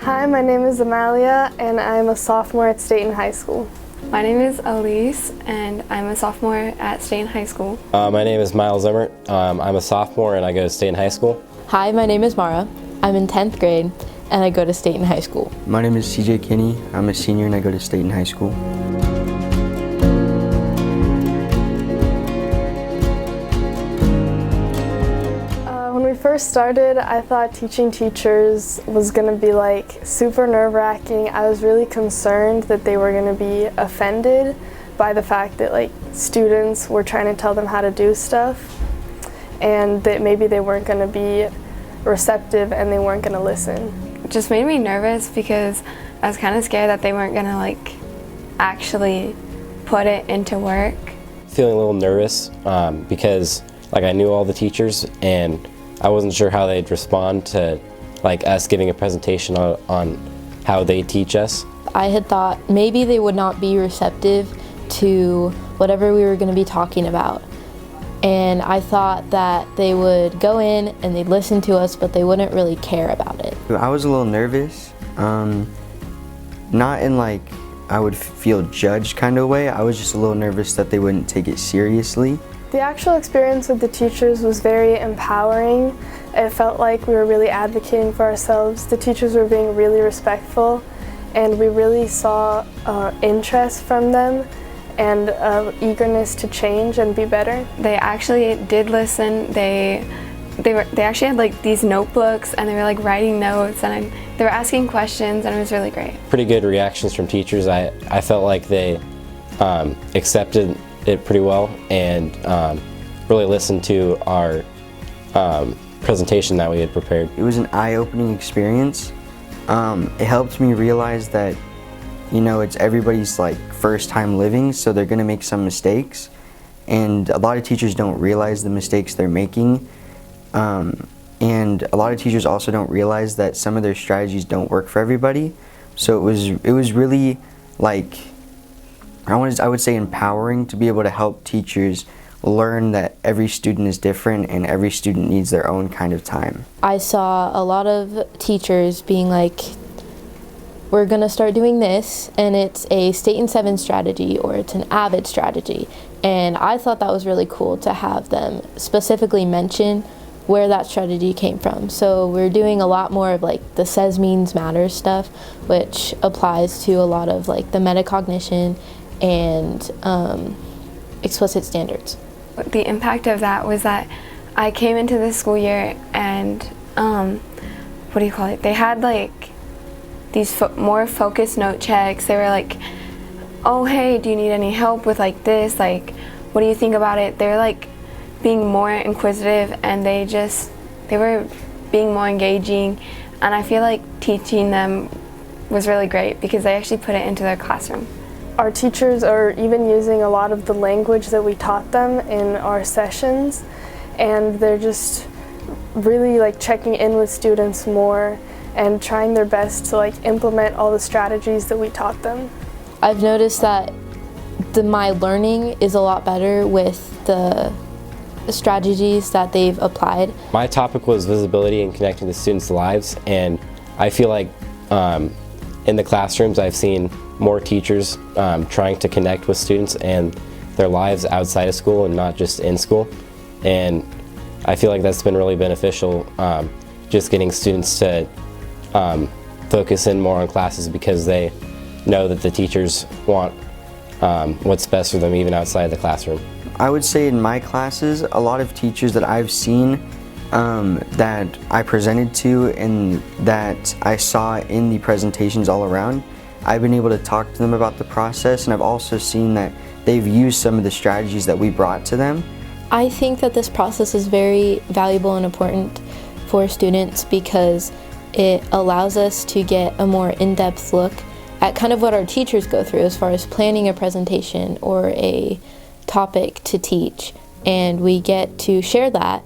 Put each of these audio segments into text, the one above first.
Hi, my name is Amalia, and I'm a sophomore at Stayton High School. My name is Elise, and I'm a sophomore at Stayton High School. My name is Miles Emmert. I'm a sophomore and I go to Stayton High School. Hi, my name is Mara. I'm in 10th grade and I go to Stayton High School. My name is CJ Kinney. I'm a senior and I go to Stayton High School. When we first started, I thought teaching teachers was going to be like super nerve-wracking. I was really concerned that they were going to be offended by the fact that like students were trying to tell them how to do stuff, and that maybe they weren't going to be receptive and they weren't going to listen. It just made me nervous because I was kind of scared that they weren't going to like actually put it into work. Feeling a little nervous because like I knew all the teachers and I wasn't sure how they'd respond to like us giving a presentation on how they teach us. I had thought maybe they would not be receptive to whatever we were going to be talking about. And I thought that they would go in and they'd listen to us, but they wouldn't really care about it. I was a little nervous, not in like I would feel judged kind of way. I was just a little nervous that they wouldn't take it seriously. The actual experience with the teachers was very empowering. It felt like we were really advocating for ourselves. The teachers were being really respectful, and we really saw interest from them and eagerness to change and be better. They actually did listen. They actually had like these notebooks and they were like writing notes and they were asking questions, and it was really great. Pretty good reactions from teachers. I felt like they accepted it pretty well and really listened to our presentation that we had prepared. It was an eye-opening experience. It helped me realize that, you know, it's everybody's like first time living, so they're gonna make some mistakes, and a lot of teachers don't realize the mistakes they're making, and a lot of teachers also don't realize that some of their strategies don't work for everybody. So it was really like I would say empowering to be able to help teachers learn that every student is different and every student needs their own kind of time. I saw a lot of teachers being like, we're going to start doing this, and it's a Stayton 7 strategy or it's an AVID strategy. And I thought that was really cool to have them specifically mention where that strategy came from. So we're doing a lot more of like the says means matters stuff, which applies to a lot of like the metacognition and explicit standards. The impact of that was that I came into this school year and they had like these more focused note checks. They were like, oh hey, do you need any help with like this, like what do you think about it? They were like being more inquisitive, and they were being more engaging, and I feel like teaching them was really great because they actually put it into their classroom. Our teachers are even using a lot of the language that we taught them in our sessions, and they're just really like checking in with students more and trying their best to like implement all the strategies that we taught them. I've noticed that my learning is a lot better with the strategies that they've applied. My topic was visibility and connecting to students' lives, and I feel like in the classrooms I've seen more teachers trying to connect with students and their lives outside of school and not just in school. And I feel like that's been really beneficial, just getting students to focus in more on classes because they know that the teachers want what's best for them even outside the classroom. I would say in my classes, a lot of teachers that I've seen that I presented to and that I saw in the presentations all around, I've been able to talk to them about the process, and I've also seen that they've used some of the strategies that we brought to them. I think that this process is very valuable and important for students because it allows us to get a more in-depth look at kind of what our teachers go through as far as planning a presentation or a topic to teach, and we get to share that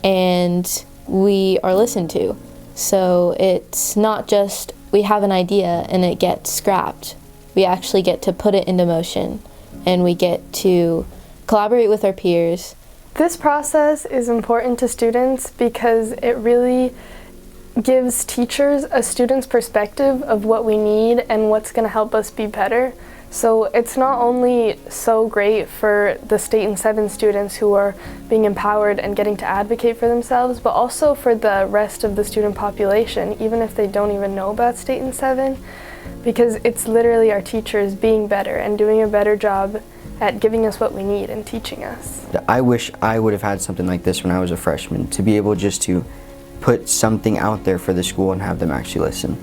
and we are listened to. So it's not just we have an idea and it gets scrapped. We actually get to put it into motion, and we get to collaborate with our peers. This process is important to students because it really gives teachers a student's perspective of what we need and what's going to help us be better. So it's not only so great for the Stayton 7 students who are being empowered and getting to advocate for themselves, but also for the rest of the student population, even if they don't even know about Stayton 7, because it's literally our teachers being better and doing a better job at giving us what we need and teaching us. I wish I would have had something like this when I was a freshman, to be able just to put something out there for the school and have them actually listen.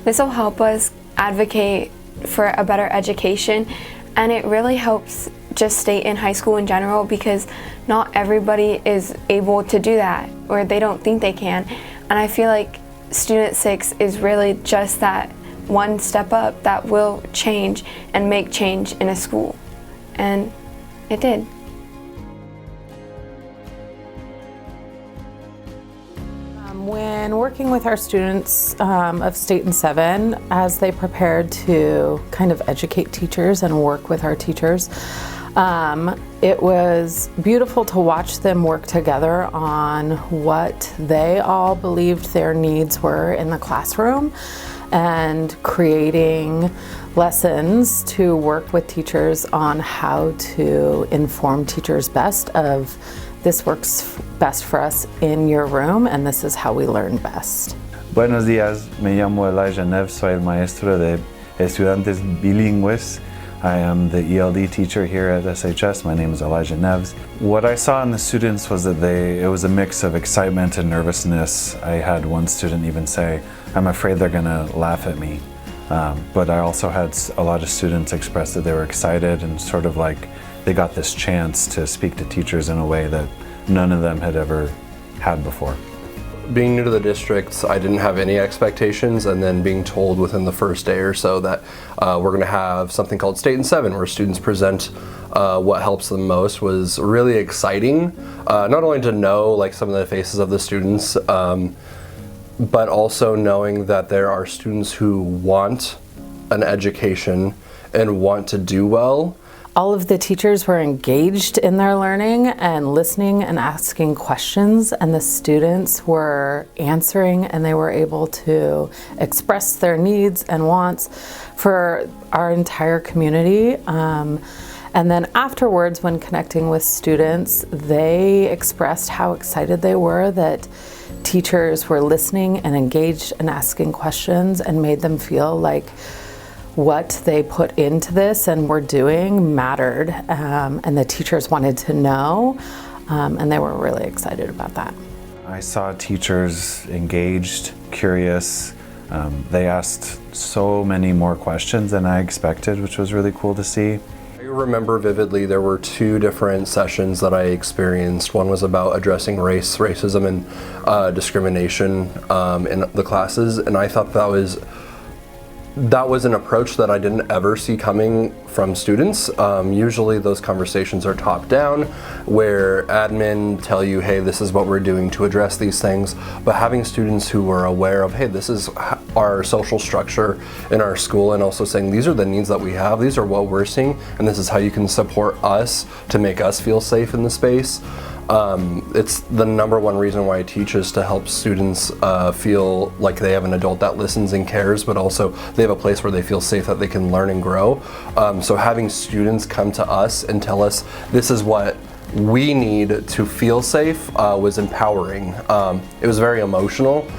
This will help us advocate for a better education, and it really helps just Stayton high school in general, because not everybody is able to do that, or they don't think they can. And I feel like Student 6 is really just that one step up that will change and make change in a school. And it did. When working with our students of Stayton 7, as they prepared to kind of educate teachers and work with our teachers, it was beautiful to watch them work together on what they all believed their needs were in the classroom, and creating lessons to work with teachers on how to inform teachers best of this works best for us in your room, and this is how we learn best. Buenos días, me llamo Elijah Neves, soy el maestro de estudiantes bilingües. I am the ELD teacher here at SHS. My name is Elijah Neves. What I saw in the students was that it was a mix of excitement and nervousness. I had one student even say, I'm afraid they're gonna laugh at me. But I also had a lot of students express that they were excited and sort of like they got this chance to speak to teachers in a way that none of them had ever had before. Being new to the district, I didn't have any expectations, and then being told within the first day or so that we're going to have something called Stayton 7, where students present what helps them most, was really exciting. Not only to know like some of the faces of the students, but also knowing that there are students who want an education and want to do well. All of the teachers were engaged in their learning and listening and asking questions, and the students were answering, and they were able to express their needs and wants for our entire community. And then afterwards, when connecting with students, they expressed how excited they were that teachers were listening and engaged and asking questions, and made them feel like what they put into this and were doing mattered, and the teachers wanted to know, and they were really excited about that. I saw teachers engaged, curious. They asked so many more questions than I expected, which was really cool to see. I remember vividly there were two different sessions that I experienced. One was about addressing racism and discrimination in the classes, and I thought that was an approach that I didn't ever see coming from students. Usually those conversations are top down, where admin tell you, hey, this is what we're doing to address these things, but having students who are aware of, hey, this is our social structure in our school, and also saying these are the needs that we have, these are what we're seeing, and this is how you can support us to make us feel safe in the space. It's the number one reason why I teach, is to help students feel like they have an adult that listens and cares, but also they have a place where they feel safe, that they can learn and grow. So having students come to us and tell us this is what we need to feel safe was empowering. It was very emotional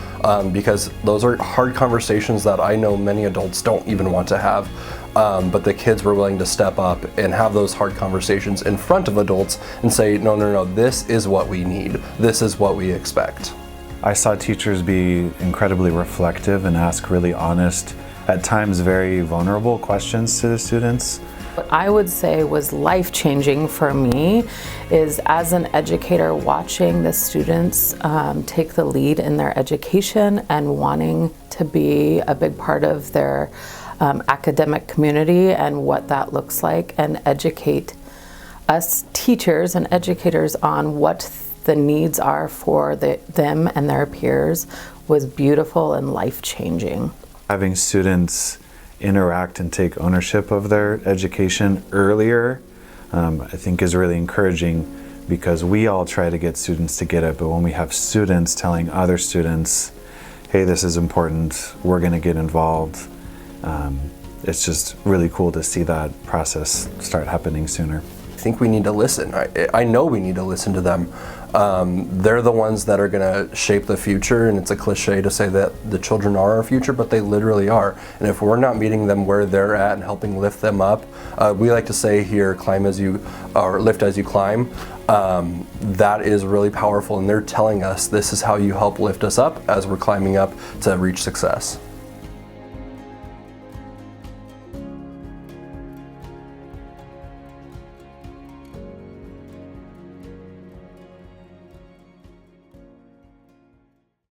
because those are hard conversations that I know many adults don't even want to have. But the kids were willing to step up and have those hard conversations in front of adults and say, no, this is what we need. This is what we expect. I saw teachers be incredibly reflective and ask really honest, at times very vulnerable questions to the students. What I would say was life-changing for me is, as an educator, watching the students take the lead in their education and wanting to be a big part of their academic community and what that looks like, and educate us teachers and educators on what the needs are for them and their peers was beautiful and life-changing. Having students interact and take ownership of their education earlier, I think is really encouraging, because we all try to get students to get it, but when we have students telling other students, hey, this is important, we're going to get involved. It's just really cool to see that process start happening sooner. I think we need to listen. I know we need to listen to them. They're the ones that are going to shape the future, and it's a cliche to say that the children are our future, but they literally are. And if we're not meeting them where they're at and helping lift them up, we like to say here, climb as you, or lift as you climb. That is really powerful, and they're telling us this is how you help lift us up as we're climbing up to reach success.